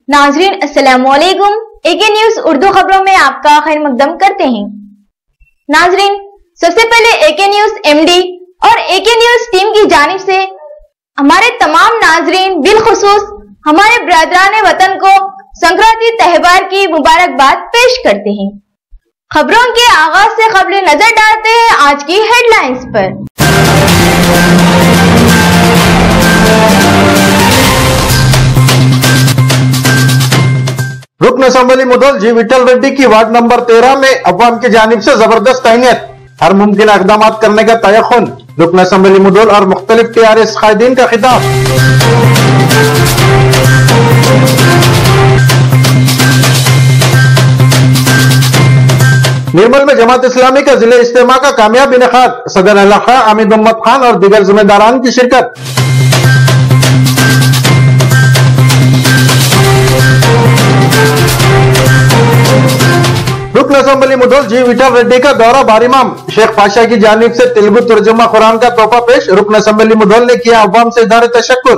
नाजरीन अस्सलामुअलैकुम। एके न्यूज उर्दू खबरों में आपका खैर मकदम करते हैं। नाजरीन, सबसे पहले एके न्यूज एमडी और एके न्यूज टीम की जानिब से हमारे तमाम नाजरीन बिलखुसूस हमारे ब्रदरान वतन को संक्रांति त्योहार की मुबारकबाद पेश करते हैं। खबरों के आगाज से कबल नजर डालते हैं आज की हेडलाइंस पर। रुकन असम्बली मुदल जी विठल रेड्डी की वार्ड नंबर 13 में अवाम की जानिब से जबरदस्त तैनात, हर मुमकिन इकदाम करने का तयख्खुन। रुकन असम्बली मुदल और मुख्तलिफ टीआरएस कायदीन का खिताब। निर्मल में जमात इस्लामी का जिले इज्तिमा का कामयाब इनेकाद, सदर इलाका आमिद मोहम्मद खान और दीगर जिम्मेदारान की शिरकत। रुकन असम्बली मुदल जी विठल रेड्डी का दौरा बारिमाम, शेख पाशा की जानिब से तेलुगु तर्जुमा कुरान का तोहफा पेश। रुकन असम्बली मुदल ने किया अवाम से इज़हार तशक्कुर।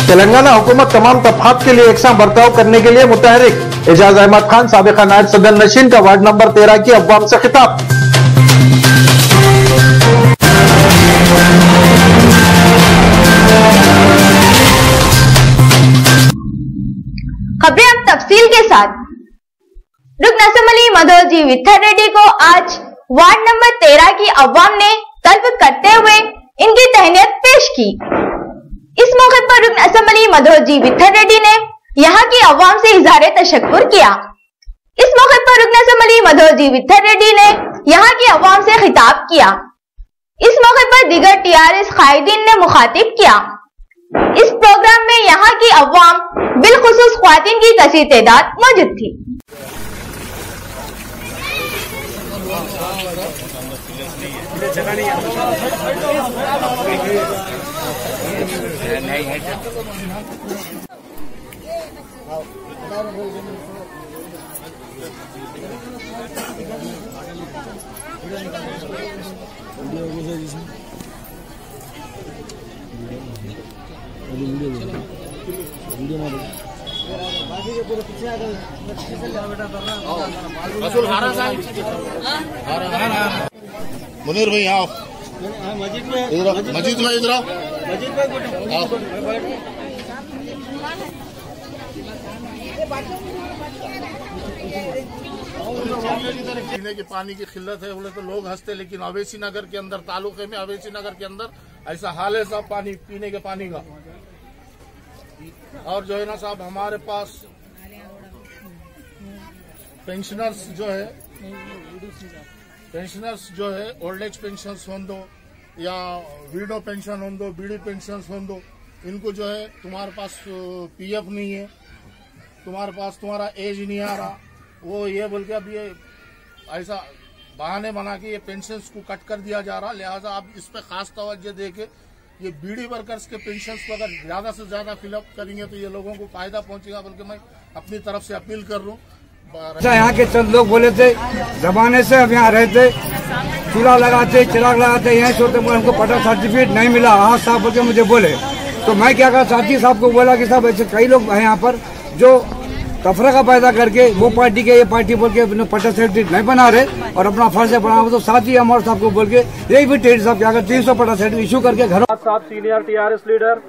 तेलंगाना हुकूमत तमाम तबकात के लिए एकसा बर्ताव करने के लिए मुतहरिक। एजाज अहमद खान साबिका नायब सदर नशीन का वार्ड नंबर 13 की अवाम से खिताब। खबरें अब तफसील के साथ। रुकन असम्बली मुदल जी विठल रेड्डी को आज वार्ड नंबर 13 की अवाम ने तलब करते हुए इनकी तहनीत पेश की। इस मौके पर रुकन असम्बली मुदल जी विठल रेड्डी ने यहाँ की अवाम से इज़हार तशक्कुर किया। इस मौके पर रुकन असम्बली मुदल जी विठल रेड्डी ने यहाँ की अवाम से खिताब किया। इस मौके पर दीगर टीआरएस कायदीन ने मुखातिब किया। इस प्रोग्राम में यहाँ की अवाम बिलखुसूस ख्वातीन की कसीर तादाद मौजूद थी। मुनीर भाई आओ, मजीद भाई इधर आओ। पीने के पानी की किल्लत है बोले तो लोग हंसते, लेकिन अवेसी नगर के अंदर तालुके में अवेसी नगर के अंदर ऐसा हाल है साहब पानी पीने के पानी का। और जो है ना साहब हमारे पास पेंशनर्स जो है ओल्ड एज पेंशन हो दो या वीडो पेंशन हो दो, बीडी पेंशन हो दो, इनको जो है तुम्हारे पास पीएफ नहीं है, तुम्हारे पास तुम्हारा एज नहीं आ रहा, वो ये बोल के अब ये ऐसा बहाने बना के ये पेंशन को कट कर दिया जा रहा। लिहाजा आप इस पे खास तवज्जो देके ये बीडी वर्कर्स के पेंशन को अगर ज्यादा से ज्यादा फिलअप करेंगे तो ये लोगों को फायदा पहुंचेगा, बल्कि मैं अपनी तरफ से अपील कर रहा हूँ। यहाँ के चंद लोग बोले थे जमाने से अब यहाँ रहते, चूल्हा लगाते, चिराग लगाते, यहीं सोते, उनको पटा सर्टिफिकेट नहीं मिला। हाँ साहब बोल के मुझे बोले तो मैं क्या कहा, साथी साहब को बोला कि साहब ऐसे कई लोग हैं यहाँ पर जो तफरका पैदा करके वो पार्टी के ये पार्टी बोल के पटा सर्टिफिकेट नहीं बना रहे और अपना फर्ज बना। तो साथी अमर साहब को बोल के यही भी टेढ़ साहब क्या 300 पटा सर्टिफिकेट इशू करके घर। साहब senior TRS leader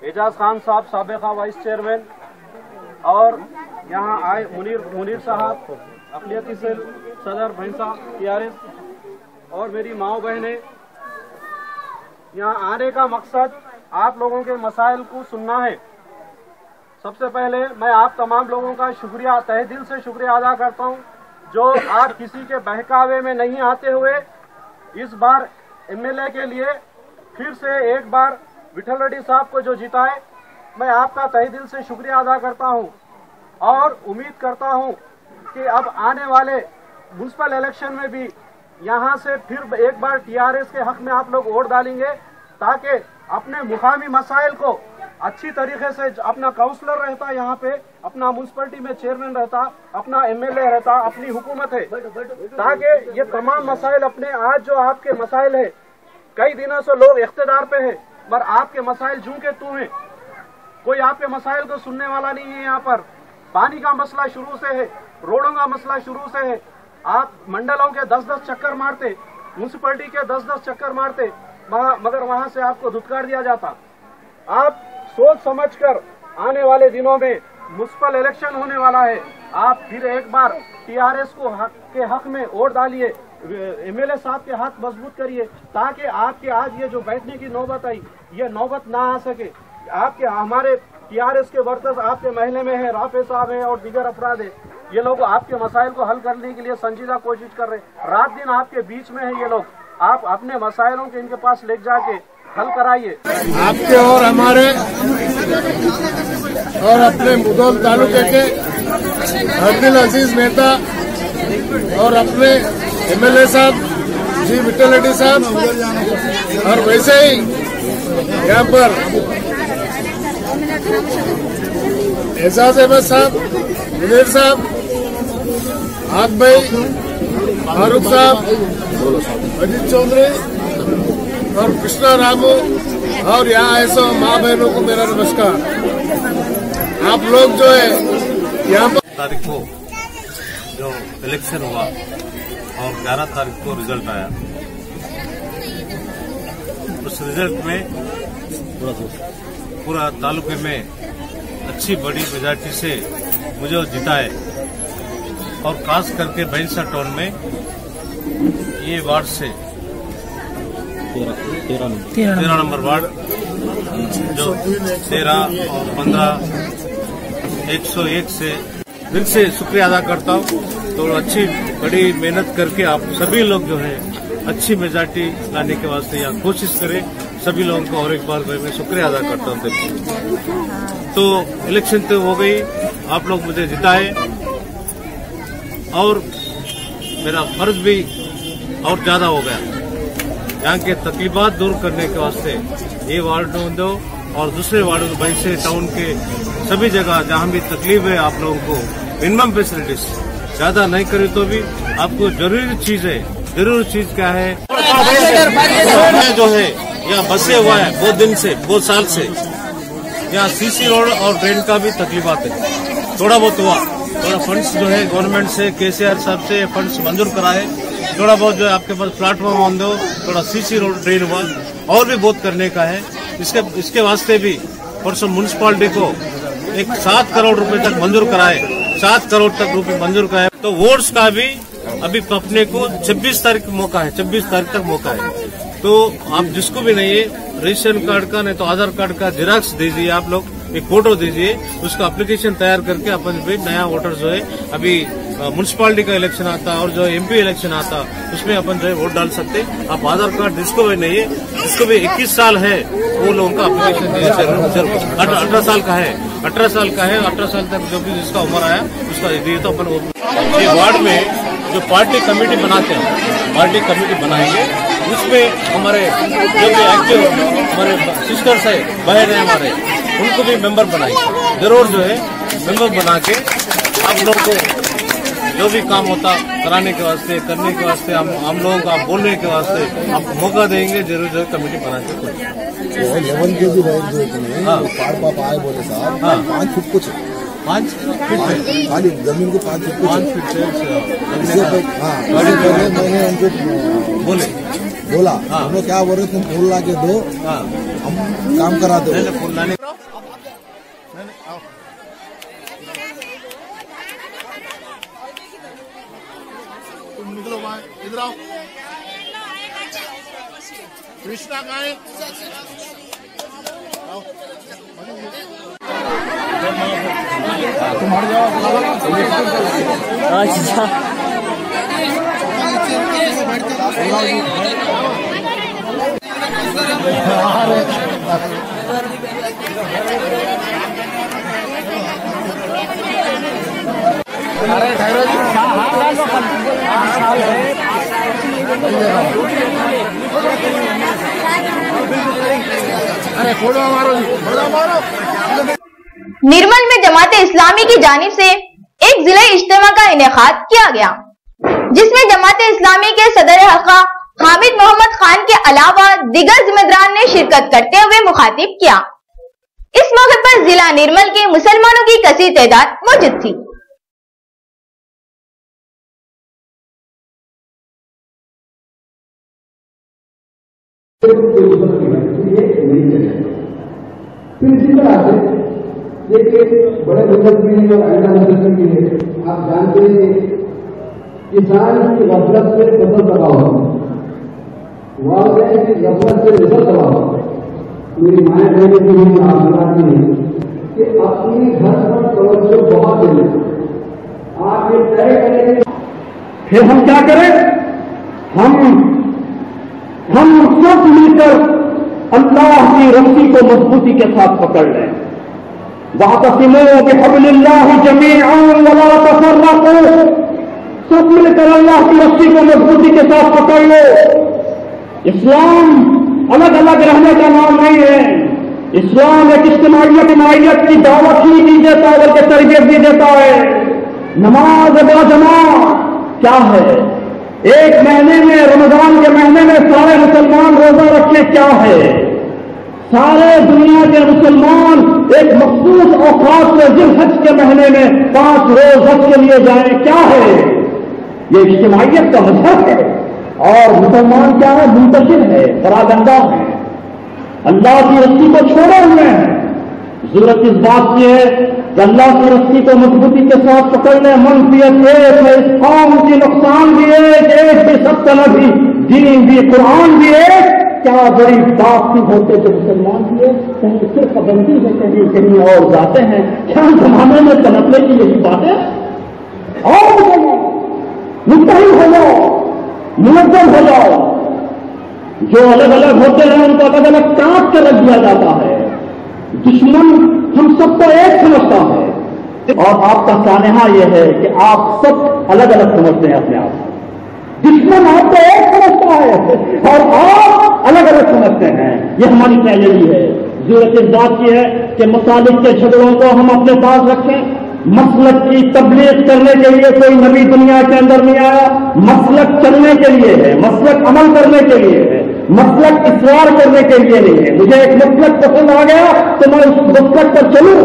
Ejaz Khan साहब साबिका वाइस चेयरमैन और यहाँ आए मुनीर साहब अकलियती सेल सदर भैंसा टीआरएस और मेरी माओ बहनें, यहाँ आने का मकसद आप लोगों के मसाइल को सुनना है। सबसे पहले मैं आप तमाम लोगों का शुक्रिया, तहे दिल से शुक्रिया अदा करता हूँ जो आप किसी के बहकावे में नहीं आते हुए इस बार एमएलए के लिए फिर से एक बार विठल रेड्डी साहब को जो जिताए, मैं आपका तहे दिल से शुक्रिया अदा करता हूँ और उम्मीद करता हूँ कि अब आने वाले म्युनिसिपल इलेक्शन में भी यहाँ से फिर एक बार टीआरएस के हक में आप लोग वोट डालेंगे, ताकि अपने मुकामी मसाइल को अच्छी तरीके से, अपना काउंसलर रहता यहाँ पे, अपना म्युनिसिपलिटी में चेयरमैन रहता, अपना एमएलए रहता, अपनी हुकूमत है, ताकि ये तमाम मसाइल अपने आज जो आपके मसाइल है कई दिनों से लोग इख्तिदार पे है, पर आपके मसाइल जूं के तू हैं। कोई आपके मसाइल को सुनने वाला नहीं है। यहाँ पर पानी का मसला शुरू से है, रोडों का मसला शुरू से है। आप मंडलों के 10-10 चक्कर मारते, म्यूनसिपैलिटी के 10-10 चक्कर मारते, मगर वहां से आपको धुतकार दिया जाता। आप सोच समझकर आने वाले दिनों में म्युनिसिपल इलेक्शन होने वाला है, आप फिर एक बार टीआरएस को के हक में वोट डालिए, एमएलए साहब के हाथ मजबूत करिए, ताकि आपके आज ये जो बैठने की नौबत आई, ये नौबत ना आ सके। आपके हमारे टीआरएस के वर्कर्स आपके महल्ले में है, राफे साहब है और दीगर अफराद है, ये लोग आपके मसाइल को हल करने के लिए संजीदा कोशिश कर रहे हैं। रात दिन आपके बीच में है ये लोग। आप अपने मसाइलों के इनके पास ले जाके हल कराइए। आपके और हमारे और अपने मुधोल तालुके के अब्दुल अजीज नेता और अपने एमएलए साहब जी विठल रेड्डी साहब, और वैसे ही यहाँ पर एजाज अहमद साहब, मुनीर साहब, आग भाई, फारूक साहब, अजीत चौधरी और कृष्णा रामू और यहाँ ऐसा माँ बहनों को मेरा नमस्कार। आप लोग जो है यहाँ पर तारीख को जो इलेक्शन हुआ और 11 तारीख को रिजल्ट आया, उस रिजल्ट में पूरा तालुके में अच्छी बड़ी मेजॉरिटी से मुझे जिताए, और खास करके बैंसा टाउन में ये वार्ड से 13 नंबर वार्ड जो 13 और 15 101 से दिल से शुक्रिया अदा करता हूँ। तो अच्छी बड़ी मेहनत करके आप सभी लोग जो है अच्छी मेजॉरिटी लाने के वास्ते यहाँ कोशिश करें। सभी लोगों को और एक बार मैं शुक्रिया अदा करता हूँ दिल से। तो इलेक्शन तो हो गई, आप लोग मुझे जिताए, और मेरा फर्ज भी और ज्यादा हो गया यहाँ के तकलीफात दूर करने के वास्ते। ये वार्ड दो और दूसरे वार्ड बैंसे टाउन के सभी जगह जहाँ भी तकलीफ है आप लोगों को मिनिमम फैसिलिटीज ज्यादा नहीं करे तो भी आपको जरूरी चीज है। जरूरी चीज क्या है जो है यहाँ बसे हुआ है बहुत दिन से, बहुत साल से। यहाँ सीसी रोड और ड्रेन का भी तकलीफात है, थोड़ा बहुत हुआ। थोड़ा फंड्स जो है गवर्नमेंट से केसीआर साहब से फंड्स मंजूर कराए, थोड़ा बहुत जो है आपके पास प्लेटफॉर्म ऑन दो, थोड़ा सीसी रोड ड्रेन हुआ, और भी बहुत करने का है। इसके वास्ते भी परसों म्यूनसिपालिटी को एक 7 करोड़ रुपए तक मंजूर कराए, 7 करोड़ तक रुपए मंजूर कराए। तो वोट्स का भी अभी अपने को 26 तारीख मौका है, 26 तारीख तक मौका है। तो आप जिसको भी नहीं है रेशन कार्ड का नहीं तो आधार कार्ड का जेरॉक्स दीजिए, आप लोग एक फोटो दीजिए, उसका एप्लीकेशन तैयार करके अपन भी नया वोटर जो है अभी म्यूनसिपालिटी का इलेक्शन आता और जो एमपी इलेक्शन आता उसमें अपन जो है वोट डाल सकते। आप आधार कार्ड जिसको भी नहीं है, जिसको भी 21 साल है वो लोगों का एप्लीकेशन दीजिए। 18 साल का है, 18 साल का है, 18 साल तक जो भी जिसका उम्र आया उसका दिए तो अपन। ये वार्ड में जो पार्टी कमेटी बनाते हैं, पार्टी कमेटी बनाएंगे, उसमें हमारे जो भी एक्टिव हमारे सिस्टर्स है, बहन है हमारे, उनको भी मेंबर बनाएंगे। जरूर जो है मेंबर बना के आप लोग को जो भी काम होता कराने के वास्ते, करने के वास्ते, हम लोगों को आप बोलने के वास्ते आप मौका देंगे। जरूर जरूर कमेटी बना के लेवल के भी रहे। हाँ, पाप आए बोले साहब। हाँ, 5 फुट कुछ 5 फीट खाली जमीन को 5 फुट 5 फीट से। हाँ, मैंने उनको बोला हम लोग क्या बोल रहे, तुम फूल ला के दो, हम काम करा दो। तुम निकलो वहाँ, इधर आओ। कृष्णा कहाँ है? आओ। तुम हट जाओ। अरे ठहरो जी। अरे फोड़ो मारो जी, फोड़ो मारो। निर्मल में जमाते इस्लामी की जानिब से एक जिला इज्तिमा का इनेकाद किया गया, जिसमें जमाते इस्लामी के सदर हल्का हामिद मोहम्मद खान के अलावा दिगर जिम्मेदारान ने शिरकत करते हुए मुखातिब किया। इस मौके पर जिला निर्मल के मुसलमानों की कसीर तादाद मौजूद थी। फिर इसी तरह से एक बड़े बुजुर्ग भी हैं और ऐसा बुजुर्ग भी है। आप जानते हैं किसान की गफलत से फसल तबाह होती है, वालिदैन की गफलत से रिजल्ट तबाह होता है। मेरी माएँ बहनें भी हैं, आप बताती हैं कि अपने घर पर तवज्जो बहुत देने, आप ये तय करें। फिर हम क्या करें? हम सब मिलकर अल्लाह की रस्सी को मजबूती के साथ पकड़ लें। वातसिमू बिहब्लिल्लाहि जमीअन वला तफर्रकू, सब मिलकर अल्लाह की रस्सी को मजबूती के साथ पकड़ लो। इस्लाम अलग अलग रहने का नाम नहीं है। इस्लाम एक इज्तिमाइयत इमाइयत की दावत ही नहीं देता बल्कि तरबियत भी देता है। नमाज बाजमात क्या है? एक महीने में, रमजान के महीने में सारे मुसलमान रोजा रखें क्या है? सारे दुनिया के मुसलमान एक मखसूस औकात में जिलहज के महीने में 5 रोज हज के लिए जाएं क्या है? ये इज्तिमाइयत का मजहब है। और मुसलमान क्या है? मुंतशिर है, परागंदा है, अल्लाह की रस्सी को छोड़े हुए हैं। जरूरत इस बात की है कि अल्लाह की रस्सी को मजबूती के साथ पकड़ने। मनफियत एक है, इस कौम की नुकसान भी एक भी सबका भी, दीन भी, कुरान भी एक। क्या बड़ी बात थी, होते तो मुसलमान भी है, कहीं सिर्फ पाबंदी है, कहीं और जाते हैं। क्या जमाने में तनपने की यही बात है? और मुस्तहिल हो जाओ, मुनज़्ज़म हो जाओ। जो अलग अलग होते हैं उनको अलग अलग काट के रख दिया जाता है। दुश्मन हम सबको एक समझता है और आपका सानेहा यह है कि आप सब अलग अलग समझते हैं अपने आप को। दुश्मन आपको एक समझता है और आप अलग अलग समझते हैं। यह हमारी ट्रेजेडी है। जरूरत इस बात की है कि मसालिक के झगड़ों को हम अपने पास रखें। मसलक की तबलीग करने के लिए कोई नबी दुनिया के अंदर नहीं आया। मसलक चलने के लिए है, मसलक अमल करने के लिए है, मसलक इसरार करने के लिए नहीं है। मुझे एक मसलक पसंद आ गया तो मैं उस मसलक पर चलूं,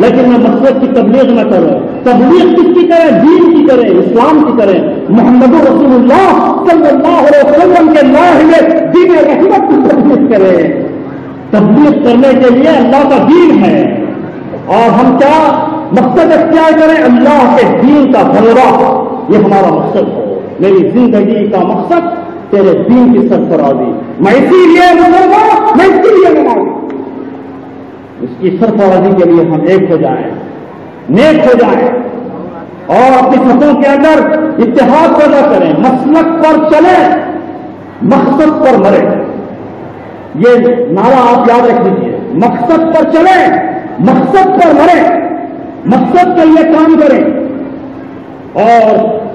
लेकिन मैं मसलक की तबलीग न करूं। तबलीग किसकी करें? दीन की करें, इस्लाम की करें। मोहम्मद रसूलुल्लाह सल्लल्लाहु अलैहि वसल्लम के नाम में दीन रहमत की तबलीग करें। तबलीग करने के लिए अल्लाह का दीन है और हम क्या मकसद अख्तियार करें? अल्लाह के दीन का गलबा, ये हमारा मकसद हो। मेरी जिंदगी का मकसद तेरे दीन की सरफराजी। मैं इसीलिए मुसलमान, मैं इसीलिए नमाज़ी। इसकी सरफराजी के लिए हम एक हो जाएं, नेक हो जाएं और अपनी सफों के अंदर इत्तेहाद पैदा करें। मसलक पर चलें, मकसद पर मरे। ये नारा आप याद रख लीजिए। मकसद पर चलें, मकसद पर मरे, मकसद के लिए काम करें। और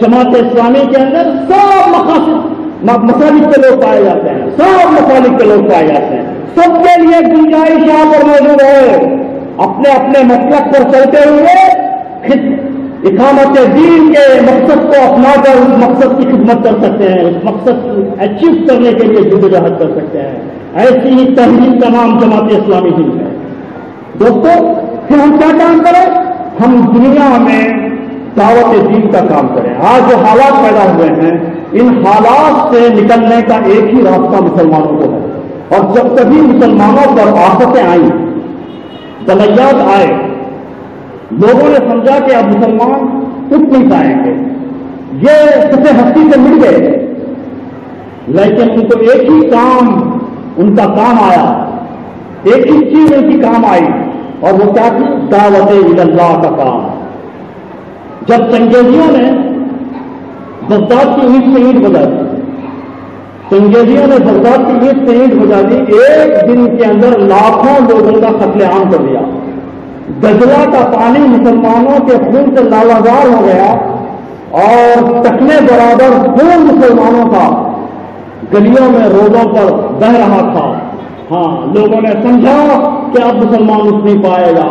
जमात इस्लामी के अंदर सब मसालिक के लोग पाए जाते हैं, सब मसालिक के लोग पाए जाते हैं। सबके लिए गुंजाइश यहाँ पर मौजूद है। अपने अपने मकसद पर चलते हुए इकामत दीन के मकसद को अपनाकर उस मकसद की खिदमत कर सकते हैं, उस मकसद को अचीव करने के लिए जद्दोजहद कर सकते हैं। ऐसी ही तहरीक का नाम जमात इस्लामी ही है। दोस्तों, फिर हम क्या काम करें? हम दुनिया में दावत दीन का काम करें। आज जो हालात पैदा हुए हैं, इन हालात से निकलने का एक ही रास्ता मुसलमानों को है। और जब कभी मुसलमानों पर आफतें आई, बलैयात आए, लोगों ने समझा कि अब मुसलमान उठ नहीं पाएंगे, ये सफे हस्ती से मिल गए। लेकिन उनको एक ही काम, उनका काम आया, एक ही चीज उनकी काम आई और वो क्या थी? दावत इल्लाह का काम। जब चंगेजियों ने बगदाद की ईंट से ईंट बजा दी, चंगेजियों ने बगदाद की ईंट से ईंट बजा दी, एक दिन के अंदर लाखों लोगों का कत्लेआम कर दिया। दजला का पानी मुसलमानों के खून से लालाजार हो गया और तकने बराबर खून मुसलमानों का गलियों में, रोडों पर बह रहा था। हाँ, लोगों ने समझा कि अब मुसलमान उठ नहीं पाएगा।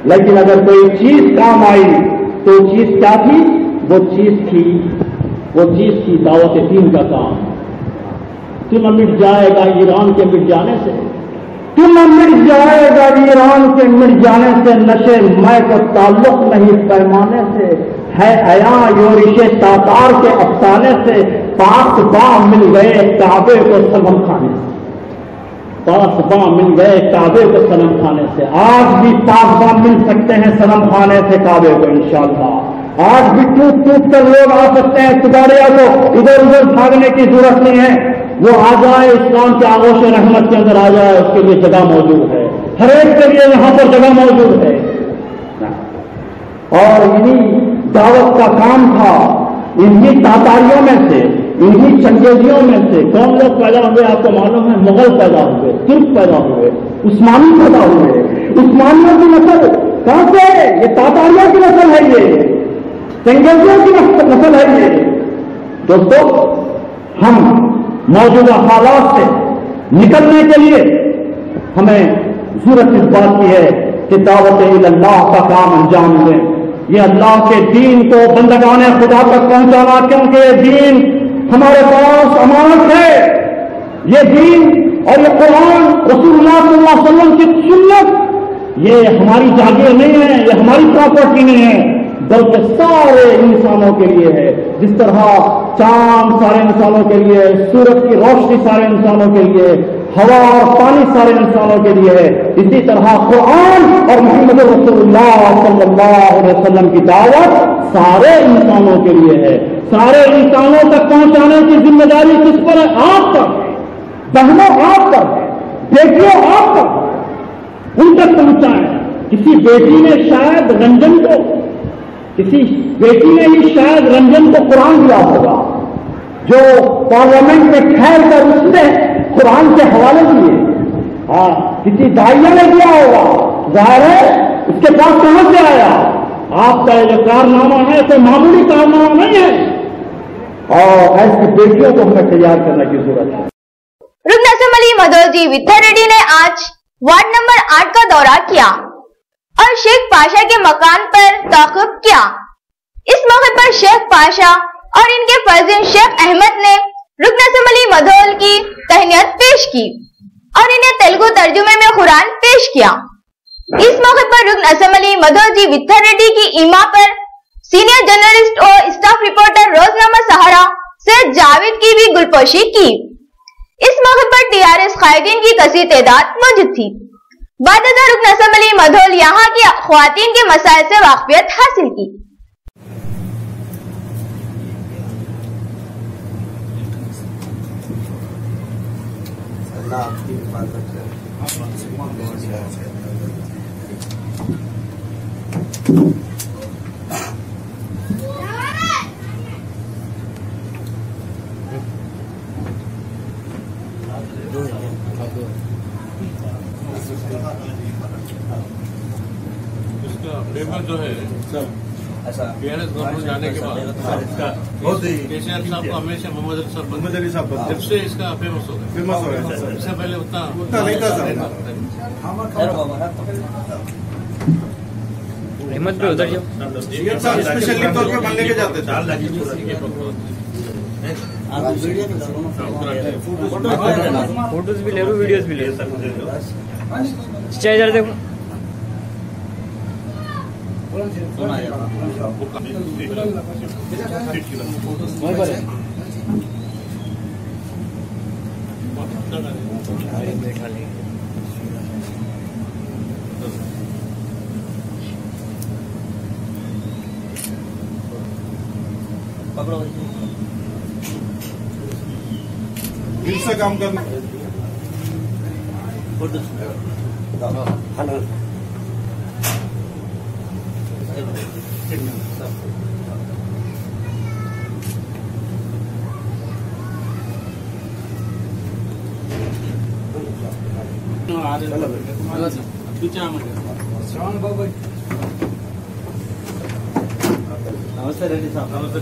लेकिन अगर कोई चीज काम आई तो चीज क्या थी? वो चीज थी दावत दीन का काम। तू न मिट जाएगा ईरान के मिट जाने से, तू न मिट जाएगा ईरान के मिट जाने से, नशे मैं को ताल्लुक नहीं पैमाने से, है अया योरिशे तातार के अफसाने से, पास बाम मिल गए काबे को सनम खाने से, पास बाम मिल गए काबे को सनम खाने से। आज भी पास बाम मिल सकते हैं सनम खाने से काबे को इंशाअल्लाह। आज भी टूट टूट कर लोग आ सकते हैं, तुगाड़िया को इधर उधर भागने की जरूरत नहीं है, वो आ जाए इस्लाम के आगोश रहमत के अंदर आ जाए, उसके लिए जगह मौजूद है, हर एक के लिए यहां पर जगह मौजूद है। और इन्हीं दावत का काम था, इन्हीं तातारियों में से, इन्हीं चंगेजियों में से कौन लोग पैदा हुए आपको मालूम है? मुगल पैदा हुए, तुर्क पैदा हुए, उस्मानी पैदा हुए। उस्मानियों की नस्ल कहां से? ये तातारियों की नस्ल है, ये चंगेजियों की नस्ल है ये। दोस्तों, हम मौजूदा हालात से निकलने के लिए हमें जरूरत इस बात की है कि दावत इल्लाह का काम अंजाम दें। ये अल्लाह के दीन को बंदगाने खुदा तक पहुंचाना, क्योंकि ये दीन हमारे पास अमानत है। ये दीन और ये कुरान रसूलुल्लाह सल्लल्लाहु अलैहि वसल्लम की सुन्नत, ये हमारी जागीर नहीं है, ये हमारी प्रॉपर्टी नहीं है, बल्कि सारे इंसानों के लिए है। जिस तरह चांद सारे इंसानों के लिए, सूरज की रोशनी सारे इंसानों के लिए, हवा और पानी सारे इंसानों के लिए है, इसी तरह कुरान और मोहम्मद रसूलुल्लाह सल्लल्लाहु अलैहि वसल्लम की दावत सारे इंसानों के लिए है। सारे इंसानों तक पहुंचाने की जिम्मेदारी किस पर है? आप पर, बहनों आप पर, बेटियों आप पर, उन तक पहुंचाएं। किसी बेटी ने शायद रंजन को, किसी बेटी ने ही शायद रंजन को कुरान दिया होगा, जो पार्लियामेंट में ठहर कर उसने कुरान के हवाले दिए। हाँ, किसी दाइया ने दिया होगा, जाहिर है उसके पास कहां से आया? आपका ये कारनामा है तो मामूली कारनामा नहीं है, और ऐसी बेटियों को हमें तैयार करने की जरूरत है। रुकन असम्बली मदोजी विठल रेड्डी ने आज वार्ड नंबर 8 का दौरा किया और शेख पाशा के मकान पर ताक़ुब किया। इस मौके पर शेख पाशा और इनके फर्जिन शेख अहमद ने रुकन असम्बली मदोल की तहनीत पेश की और इन्हें तेलुगु तर्जुमे में कुरान पेश किया। इस मौके पर रुकन असम्बली मदोजी विठल रेड्डी की इमा पर सीनियर जर्नलिस्ट और स्टाफ रिपोर्टर रोजनामा सहारा सैयद जावेद की भी गुलपोशी की। इस मौके पर टीआरएस कायदीन की कसीर तादाद मौजूद थी। बादशाह रुकन असम्बली मदोल यहाँ की ख्वातीन के मसाइल से वाकफियत हासिल की। इसका पेपर जो है ऐसा टीआरएस गवर्नमेंट जाने के बाद केसीआर साहब को हमेशा मोहम्मद अली साहब जब से इसका फेमस हो गया, इससे पहले उतना नहीं था। हिम्मत पे उधर जाओ, स्पेशली तौर पे बनने के जाते फोटोज भी ले लो, वीडियोस भी ले लो। स्टेज देखो, दिल से काम करना। नमस्ते रेड्डी साहब। नमस्ते।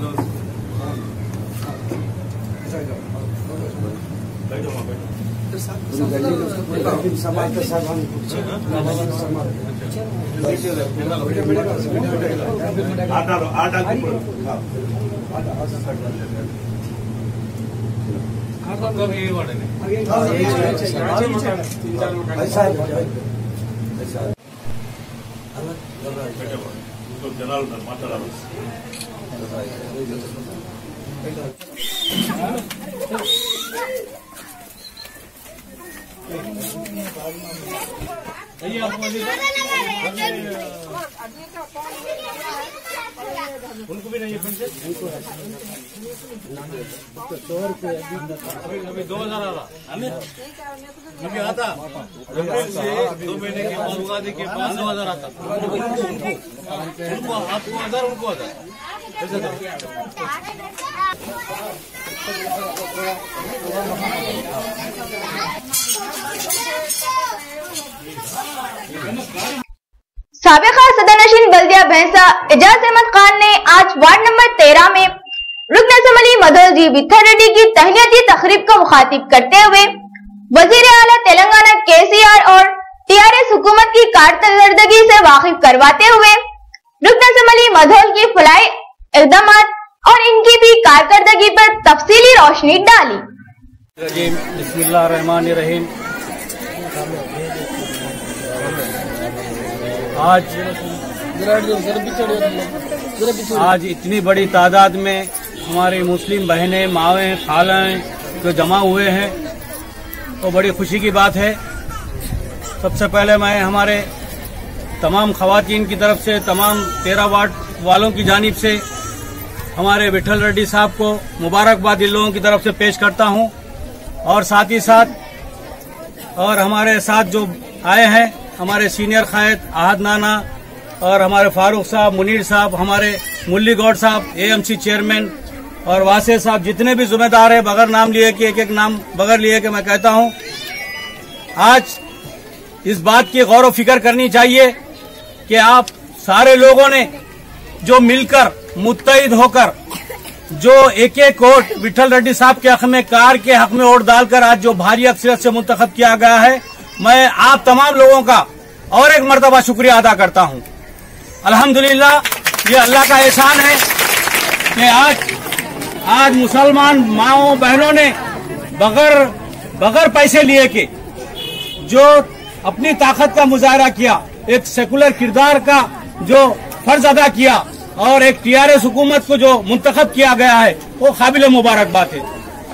उनको भी नहीं है पेंशन, अभी 2000 आ रहा हमें आता 2 महीने के बाद उगादी के बाद 2000 आता उनको आपको 1000 उनको 1000 साबिका सदरनशीन बल्दिया भैंसा एजाज अहमद खान ने आज वार्ड नंबर 13 में रुकन असम्बली मधोल जी विठल रेड्डी की तहनीती तकरीब को मुखातिब करते हुए वजीर आला तेलंगाना केसीआर और टीआरएस हुकूमत की कारकर्दगी से वाकिफ करवाते हुए रुकन असम्बली मधोल की फलाई इकदाम और इनकी भी कारकर्दगी पर तफसीली रोशनी डाली। बिस्मिल्लाहिर्रहमानिर्रहीम। आज इतनी बड़ी तादाद में हमारी मुस्लिम बहनें, मावें, खालाएं जो जमा हुए हैं तो बड़ी खुशी की बात है। सबसे पहले मैं हमारे तमाम खवातीन की तरफ से, तमाम 13 वार्ड वालों की जानिब से हमारे विठल रेड्डी साहब को मुबारकबाद इन लोगों की तरफ से पेश करता हूं। और साथ ही साथ और हमारे साथ जो आए हैं हमारे सीनियर कायद आहद नाना और हमारे फारूक साहब, मुनीर साहब, हमारे मुल्ली गौड़ साहब, एएमसी चेयरमैन और वासे साहब, जितने भी जिम्मेदार हैं, बगैर नाम लिए कि एक नाम बगैर लिए कि मैं कहता हूं, आज इस बात की गौर व फिक्र करनी चाहिए कि आप सारे लोगों ने जो मिलकर मुत्तहिद होकर जो एक वोट विठल रेड्डी साहब के हक में, कार के हक में वोट डालकर आज जो भारी अक्सरियत से मुंतखब किया गया है, मैं आप तमाम लोगों का और एक मर्तबा शुक्रिया अदा करता हूं। अल्हम्दुलिल्लाह, ये अल्लाह का एहसान है कि आज मुसलमान माओ बहनों ने बगैर पैसे लिए के जो अपनी ताकत का मुजाहरा किया, एक सेकुलर किरदार का जो फर्ज अदा किया और एक टीआरएस हुकूमत को जो मुंतखब किया गया है, वो काबिल मुबारकबाद है।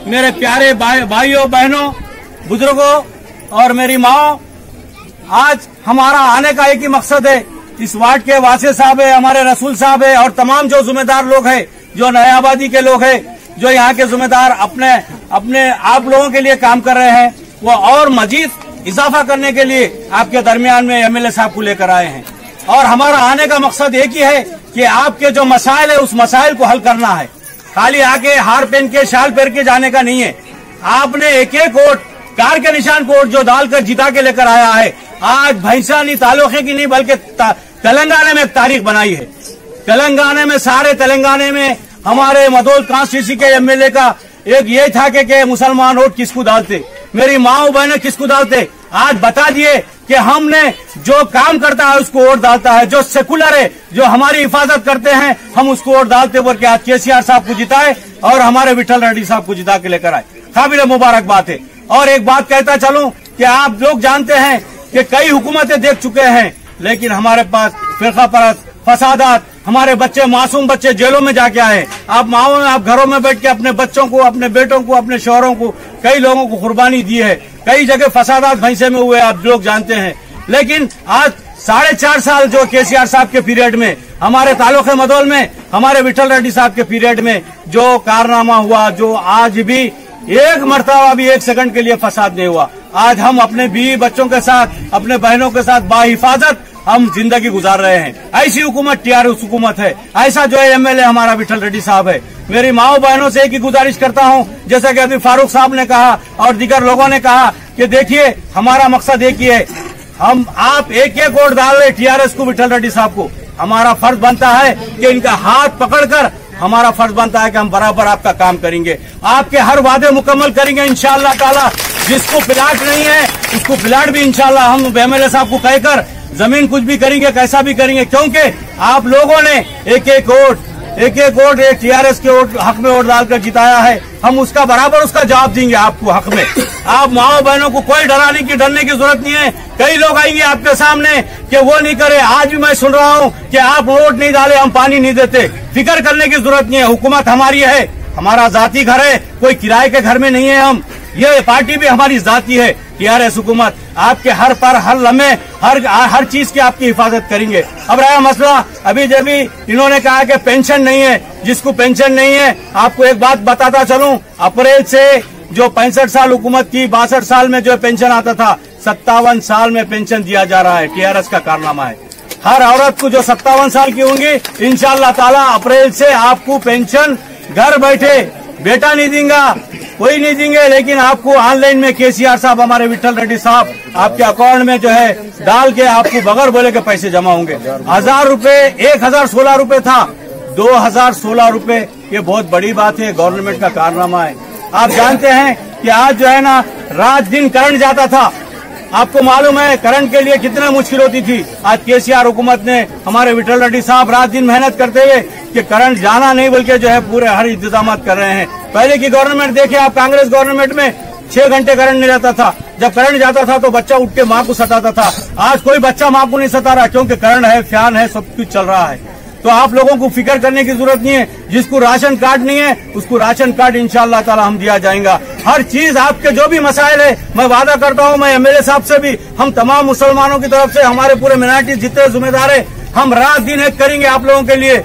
मेरे प्यारे भाइयों बहनों, बुजुर्गों और मेरी माओ, आज हमारा आने का एक ही मकसद है। इस वार्ड के वासे साहब है, हमारे रसूल साहब है और तमाम जो जिम्मेदार लोग हैं, जो नए आबादी के लोग हैं, जो यहाँ के जिम्मेदार अपने आप लोगों के लिए काम कर रहे हैं, वो और मजीद इजाफा करने के लिए आपके दरमियान में एमएलए साहब को लेकर आए हैं। और हमारा आने का मकसद एक ही है कि आपके जो मसाइल है उस मसाइल को हल करना है। खाली आके हार पहन के शाल पहन के जाने का नहीं है। आपने एक वोट कार के निशान को वोट जो डालकर जिता के लेकर आया है, आज भैंसा नहीं, तालुके की नहीं, बल्कि तेलंगाना में एक तारीख बनाई है। तेलंगाना में, सारे तेलंगाना में हमारे मधोल कॉन्स्टिट्यूंसी के एमएलए का एक ये था कि मुसलमान वोट किसको डालते, मेरी माँ बहनें किसको डालते। आज बता दिए कि हमने जो काम करता है उसको वोट डालता है, जो सेकुलर है, जो हमारी हिफाजत करते हैं, हम उसको वोट डालते बोल के आज केसीआर साहब को जिताए और हमारे विठल रेड्डी साहब को जिता के लेकर आए। काबिल मुबारकबाद है। और एक बात कहता चलूं कि आप लोग जानते हैं कि कई हुकूमतें देख चुके हैं, लेकिन हमारे पास फिरका परस्त, फसादात, हमारे बच्चे, मासूम बच्चे जेलों में जाके आए। आप माओ में, आप घरों में बैठ के अपने बच्चों को, अपने बेटों को, अपने शौहरों को, कई लोगों को कुर्बानी दी है। कई जगह फसादात भैंसे में हुए, आप लोग जानते हैं। लेकिन आज 4.5 साल जो केसीआर साहब के पीरियड में, हमारे तालुके मधोल में, हमारे विठल रेड्डी साहब के पीरियड में जो कारनामा हुआ, जो आज भी एक मरतबा भी 1 सेकंड के लिए फसाद नहीं हुआ। आज हम अपने बीवी बच्चों के साथ, अपने बहनों के साथ बाहिफाजत हम जिंदगी गुजार रहे हैं। ऐसी हुकूमत टीआरएस हुकूमत है। ऐसा जो है एमएलए हमारा विठल रेड्डी साहब है। मेरी माओ बहनों से एक ही गुजारिश करता हूं, जैसा कि अभी फारूक साहब ने कहा और दीगर लोगों ने कहा कि देखिए, हमारा मकसद एक ही है, आप एक वोट डाल रहे टीआरएस को, विठल रेड्डी साहब को। हमारा फर्ज बनता है कि इनका हाथ पकड़कर, हमारा फर्ज बनता है कि हम बराबर आपका काम करेंगे, आपके हर वादे मुकम्मल करेंगे इंशाअल्लाह ताला। जिसको प्लाट नहीं है उसको प्लाट भी इंशाअल्लाह हम एमएलए साहब को कहकर जमीन कुछ भी करेंगे, कैसा भी करेंगे, क्योंकि आप लोगों ने एक वोट एक एक वोट एक टीआरएस के हक में वोट डालकर जिताया है, हम उसका बराबर उसका जवाब देंगे आपको हक में। आप माओ बहनों को कोई डरने की जरूरत नहीं है। कई लोग आएंगे आपके सामने कि वो नहीं करे। आज भी मैं सुन रहा हूँ कि आप वोट नहीं डाले, हम पानी नहीं देते। फिक्र करने की जरूरत नहीं है। हुकूमत हमारी है, हमारा जाती घर है, कोई किराए के घर में नहीं है। हम ये पार्टी भी हमारी जाती है। टीआरएस हुकूमत आपके हर पर हर लम्हे हर चीज की आपकी हिफाजत करेंगे। अब रहा मसला, अभी जब इन्होंने कहा कि पेंशन नहीं है, जिसको पेंशन नहीं है, आपको एक बात बताता चलूं, अप्रैल से जो 65 साल हुकूमत की, 62 साल में जो पेंशन आता था, 57 साल में पेंशन दिया जा रहा है। टीआरएस का कारनामा है। हर औरत को जो 57 साल की होंगी, इंशाअल्लाह ताला अप्रैल से आपको पेंशन घर बैठे, बेटा नहीं देंगे, कोई नहीं देंगे, लेकिन आपको ऑनलाइन में केसीआर साहब, हमारे विठल रेड्डी साहब आपके अकाउंट में जो है डाल के आपको बगैर बोले के पैसे जमा होंगे। 1000 रुपए 1016 रुपए था, 2016 रुपए। ये बहुत बड़ी बात है, गवर्नमेंट का कारनामा है। आप जानते हैं कि आज जो है ना रात दिन करंट जाता था। आपको मालूम है करंट के लिए कितना मुश्किल होती थी। आज केसीआर हुकूमत ने, हमारे विठल रेड्डी साहब रात दिन मेहनत करते हुए कि करंट जाना नहीं बल्कि जो है पूरे हर इंतजाम कर रहे हैं। पहले की गवर्नमेंट देखे आप, कांग्रेस गवर्नमेंट में 6 घंटे करंट नहीं रहता था। जब करंट जाता था तो बच्चा उठ के माँ को सताता था। आज कोई बच्चा माँ को नहीं सता रहा, क्योंकि करंट है, फैन है, सब कुछ चल रहा है। तो आप लोगों को फिक्र करने की जरूरत नहीं है। जिसको राशन कार्ड नहीं है उसको राशन कार्ड इंशाअल्लाह ताला हम दिया जाएगा। हर चीज आपके जो भी मसाइल है, मैं वादा करता हूँ, मैं एमएलए साहब से भी, हम तमाम मुसलमानों की तरफ से, हमारे पूरे मिनारिटी जितने जिम्मेदार है, हम रात दिन एक करेंगे आप लोगों के लिए,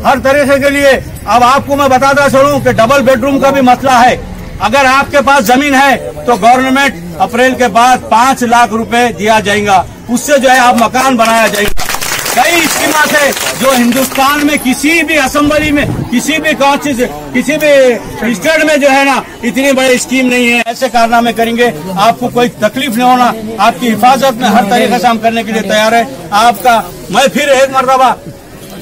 हर तरीके के लिए। अब आपको मैं बताता चलूं कि डबल बेडरूम का भी मसला है। अगर आपके पास जमीन है तो गवर्नमेंट अप्रैल के बाद 5 लाख रुपए दिया जाएगा, उससे जो है आप मकान बनाया जाएगा। कई स्कीम है जो हिंदुस्तान में किसी भी असेंबली में, किसी भी किसी भी स्टेट में जो है ना इतनी बड़ी स्कीम नहीं है। ऐसे कारनामे करेंगे, आपको कोई तकलीफ नहीं होना। आपकी हिफाजत में हर तरीके से हम करने के लिए तैयार है। आपका मैं फिर एक मरतबा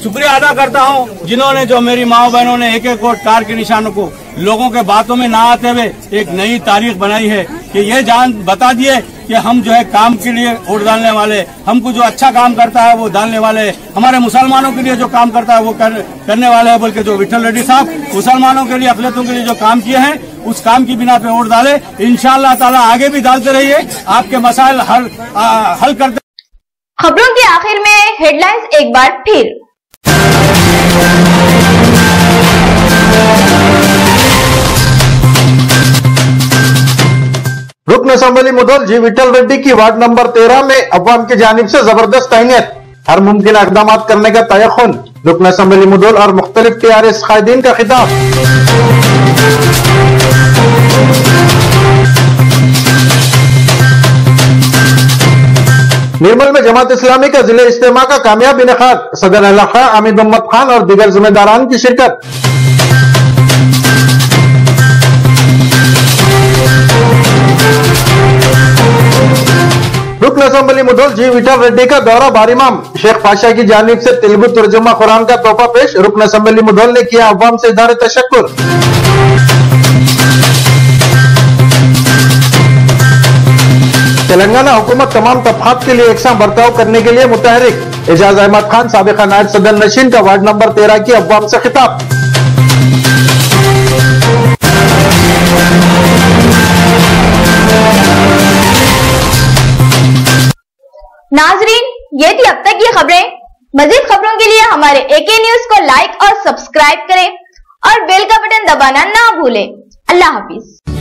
शुक्रिया अदा करता हूं, जिन्होंने, जो मेरी माओ बहनों ने एक एक वोट कार के निशानों को लोगों के बातों में ना आते हुए एक नई तारीख बनाई है कि ये जान बता दिए कि हम जो है काम के लिए वोट डालने वाले, हमको जो अच्छा काम करता है वो डालने वाले, हमारे मुसलमानों के लिए जो काम करता है वो करने वाले हैं। बल्कि जो विठल रेड्डी साहब मुसलमानों के लिए, अकलियतों के लिए जो काम किए हैं, उस काम की बिना पे वोट डाले। इंशाअल्लाह ताला आगे भी डालते रहिए, आपके मसाइल हल करते। खबरों के आखिर में हेडलाइंस एक बार फिर। रुकन असम्बली मुदोल जी विठल रेड्डी की वार्ड नंबर 13 में अवाम की जानिब से जबरदस्त तैनियत, हर मुमकिन इकदाम करने का तयख्खुन, रुकन असम्बली मुदोल और मुख्तलिफ टीआरएस कायदीन का खिताब। निर्मल में जमात इस्लामी का जिले इज्तिमा का कामयाब इनेकाद, सदर इलाका आमिद मोहम्मद खान और दीगर जिम्मेदारान की शिरकत। रुकन असम्बली मुदोल जी विठल रेड्डी का दौरा बारिमाम, शेख पाशा की जानिब से तेलुगु तर्जुमा कुरान का तोहफा पेश, रुकन असम्बली मुदोल ने किया अवाम से इज़हार तशक्कुर। तेलंगाना हुकूमत तमाम तबकात के लिए एकसा बर्ताव करने के लिए मुतहरिक, एजाज अहमद खान साबिका नायब सदर नशीन का वार्ड नंबर 13 की अवाम से खिताब। नाजरीन, ये थी अब तक की खबरें। मजीद खबरों के लिए हमारे एके न्यूज को लाइक और सब्सक्राइब करें और बेल का बटन दबाना ना भूलें। अल्लाह हाफिज।